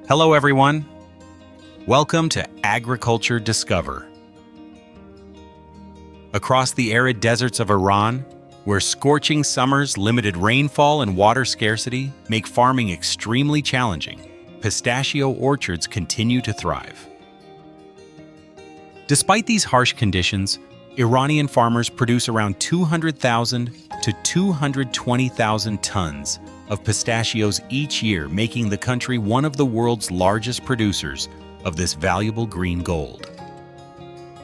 Hello, everyone. Welcome to Agriculture Discover. Across the arid deserts of Iran, where scorching summers, limited rainfall, and water scarcity make farming extremely challenging, pistachio orchards continue to thrive. Despite these harsh conditions, Iranian farmers produce around 200,000 to 220,000 tons of pistachios each year, making the country one of the world's largest producers of this valuable green gold.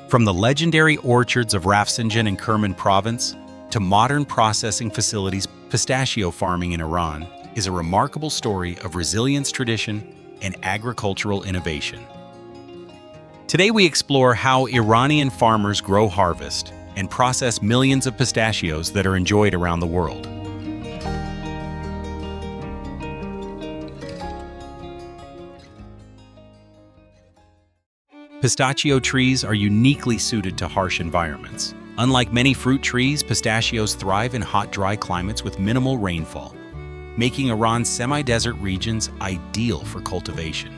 From the legendary orchards of Rafsanjan and Kerman province to modern processing facilities, pistachio farming in Iran is a remarkable story of resilience, tradition, and agricultural innovation. Today we explore how Iranian farmers grow, harvest, and process millions of pistachios that are enjoyed around the world. Pistachio trees are uniquely suited to harsh environments. Unlike many fruit trees, pistachios thrive in hot, dry climates with minimal rainfall, making Iran's semi-desert regions ideal for cultivation.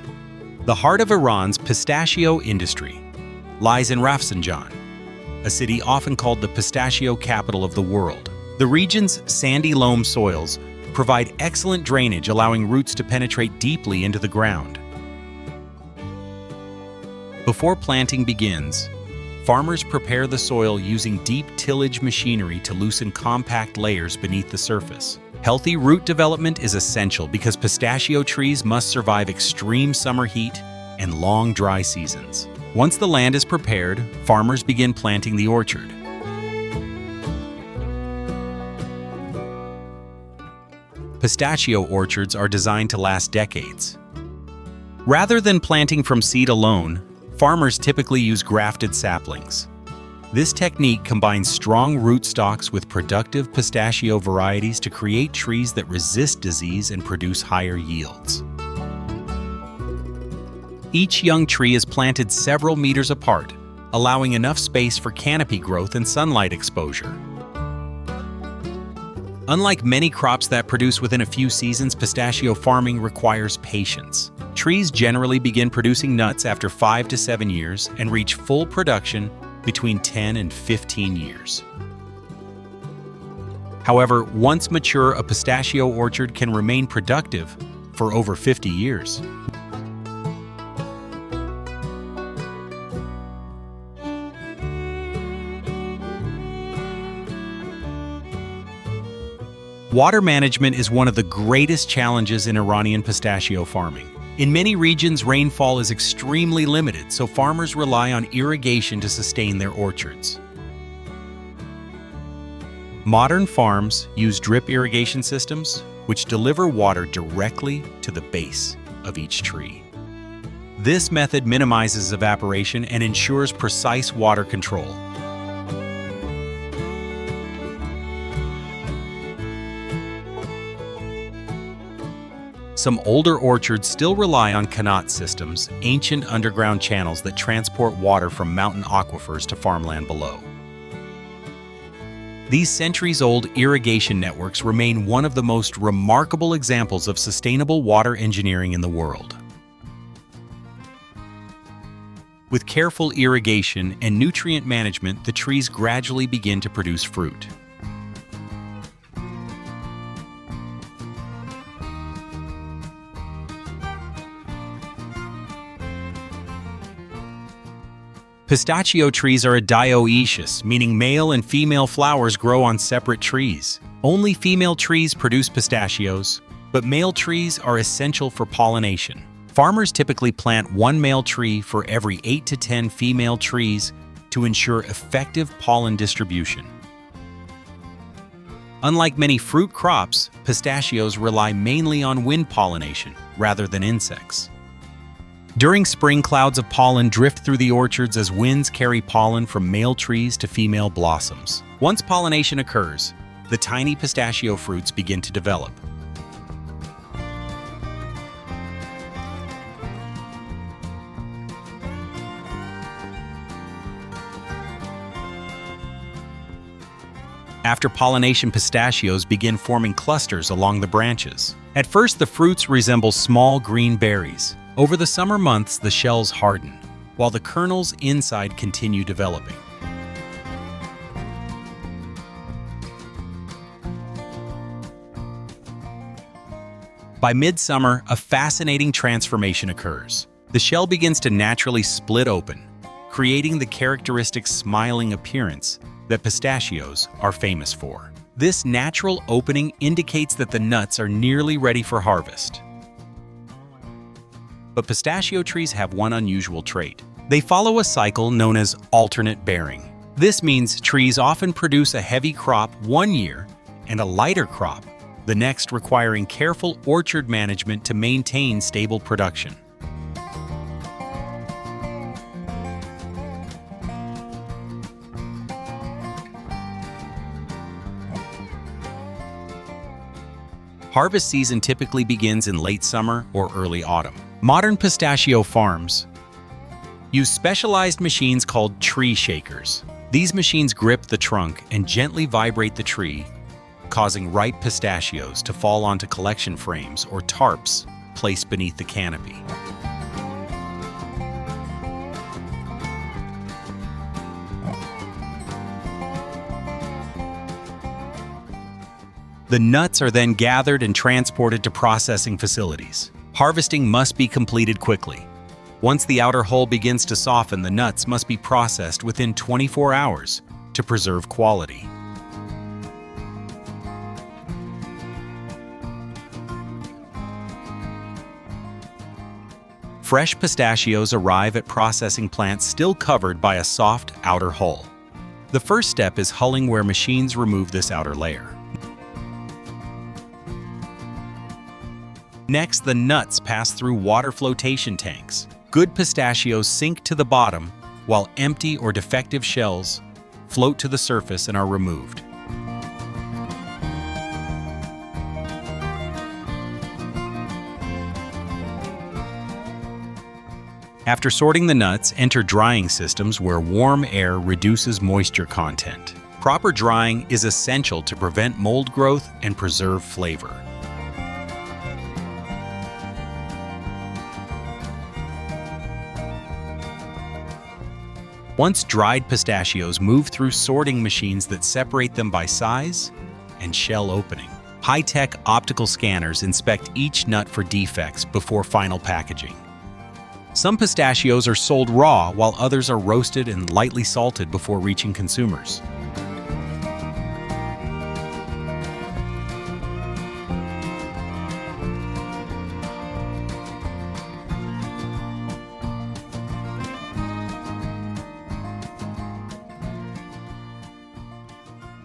The heart of Iran's pistachio industry lies in Rafsanjan, a city often called the pistachio capital of the world. The region's sandy loam soils provide excellent drainage, allowing roots to penetrate deeply into the ground. Before planting begins, farmers prepare the soil using deep tillage machinery to loosen compact layers beneath the surface. Healthy root development is essential because pistachio trees must survive extreme summer heat and long dry seasons. Once the land is prepared, farmers begin planting the orchard. Pistachio orchards are designed to last decades. Rather than planting from seed alone, farmers typically use grafted saplings. This technique combines strong rootstocks with productive pistachio varieties to create trees that resist disease and produce higher yields. Each young tree is planted several meters apart, allowing enough space for canopy growth and sunlight exposure. Unlike many crops that produce within a few seasons, pistachio farming requires patience. Trees generally begin producing nuts after 5 to 7 years and reach full production between 10 and 15 years. However, once mature, a pistachio orchard can remain productive for over 50 years. Water management is one of the greatest challenges in Iranian pistachio farming. In many regions, rainfall is extremely limited, so farmers rely on irrigation to sustain their orchards. Modern farms use drip irrigation systems, which deliver water directly to the base of each tree. This method minimizes evaporation and ensures precise water control. Some older orchards still rely on qanat systems, ancient underground channels that transport water from mountain aquifers to farmland below. These centuries-old irrigation networks remain one of the most remarkable examples of sustainable water engineering in the world. With careful irrigation and nutrient management, the trees gradually begin to produce fruit. Pistachio trees are dioecious, meaning male and female flowers grow on separate trees. Only female trees produce pistachios, but male trees are essential for pollination. Farmers typically plant one male tree for every 8 to 10 female trees to ensure effective pollen distribution. Unlike many fruit crops, pistachios rely mainly on wind pollination rather than insects. During spring, clouds of pollen drift through the orchards as winds carry pollen from male trees to female blossoms. Once pollination occurs, the tiny pistachio fruits begin to develop. After pollination, pistachios begin forming clusters along the branches. At first, the fruits resemble small green berries. Over the summer months, the shells harden, while the kernels inside continue developing. By midsummer, a fascinating transformation occurs. The shell begins to naturally split open, creating the characteristic smiling appearance that pistachios are famous for. This natural opening indicates that the nuts are nearly ready for harvest. But pistachio trees have one unusual trait. They follow a cycle known as alternate bearing. This means trees often produce a heavy crop one year and a lighter crop the next, requiring careful orchard management to maintain stable production. Harvest season typically begins in late summer or early autumn. Modern pistachio farms use specialized machines called tree shakers. These machines grip the trunk and gently vibrate the tree, causing ripe pistachios to fall onto collection frames or tarps placed beneath the canopy. The nuts are then gathered and transported to processing facilities. Harvesting must be completed quickly. Once the outer hull begins to soften, the nuts must be processed within 24 hours to preserve quality. Fresh pistachios arrive at processing plants still covered by a soft outer hull. The first step is hulling, where machines remove this outer layer. Next, the nuts pass through water flotation tanks. Good pistachios sink to the bottom, while empty or defective shells float to the surface and are removed. After sorting, the nuts enter drying systems where warm air reduces moisture content. Proper drying is essential to prevent mold growth and preserve flavor. Once dried, pistachios move through sorting machines that separate them by size and shell opening. High-tech optical scanners inspect each nut for defects before final packaging. Some pistachios are sold raw, while others are roasted and lightly salted before reaching consumers.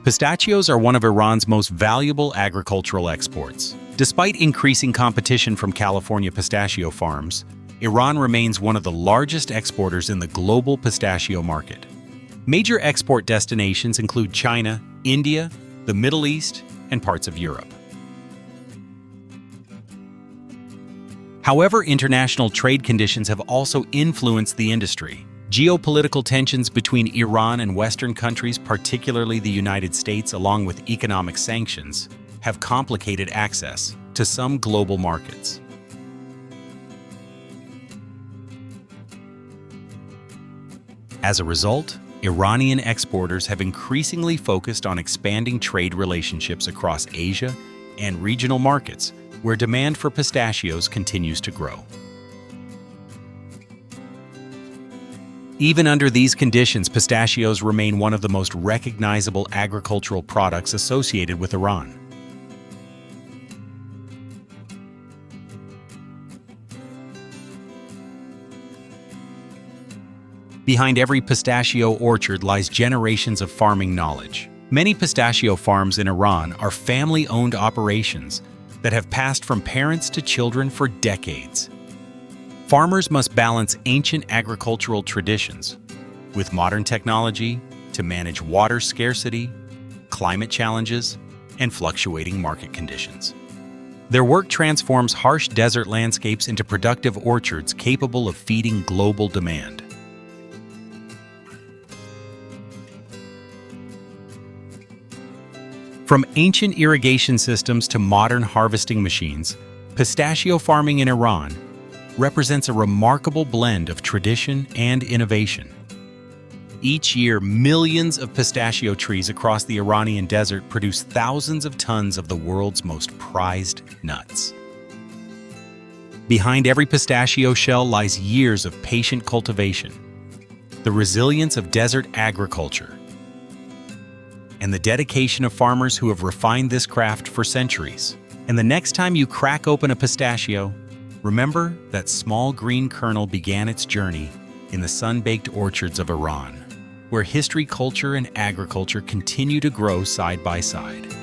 Pistachios are one of Iran's most valuable agricultural exports. Despite increasing competition from California pistachio farms, Iran remains one of the largest exporters in the global pistachio market. Major export destinations include China, India, the Middle East, and parts of Europe. However, international trade conditions have also influenced the industry. Geopolitical tensions between Iran and Western countries, particularly the United States, along with economic sanctions, have complicated access to some global markets. As a result, Iranian exporters have increasingly focused on expanding trade relationships across Asia and regional markets, where demand for pistachios continues to grow. Even under these conditions, pistachios remain one of the most recognizable agricultural products associated with Iran. Behind every pistachio orchard lies generations of farming knowledge. Many pistachio farms in Iran are family-owned operations that have passed from parents to children for decades. Farmers must balance ancient agricultural traditions with modern technology to manage water scarcity, climate challenges, and fluctuating market conditions. Their work transforms harsh desert landscapes into productive orchards capable of feeding global demand. From ancient irrigation systems to modern harvesting machines, pistachio farming in Iran represents a remarkable blend of tradition and innovation. Each year, millions of pistachio trees across the Iranian desert produce thousands of tons of the world's most prized nuts. Behind every pistachio shell lies years of patient cultivation, the resilience of desert agriculture, and the dedication of farmers who have refined this craft for centuries. And the next time you crack open a pistachio, remember that small green kernel began its journey in the sun-baked orchards of Iran, where history, culture, and agriculture continue to grow side by side.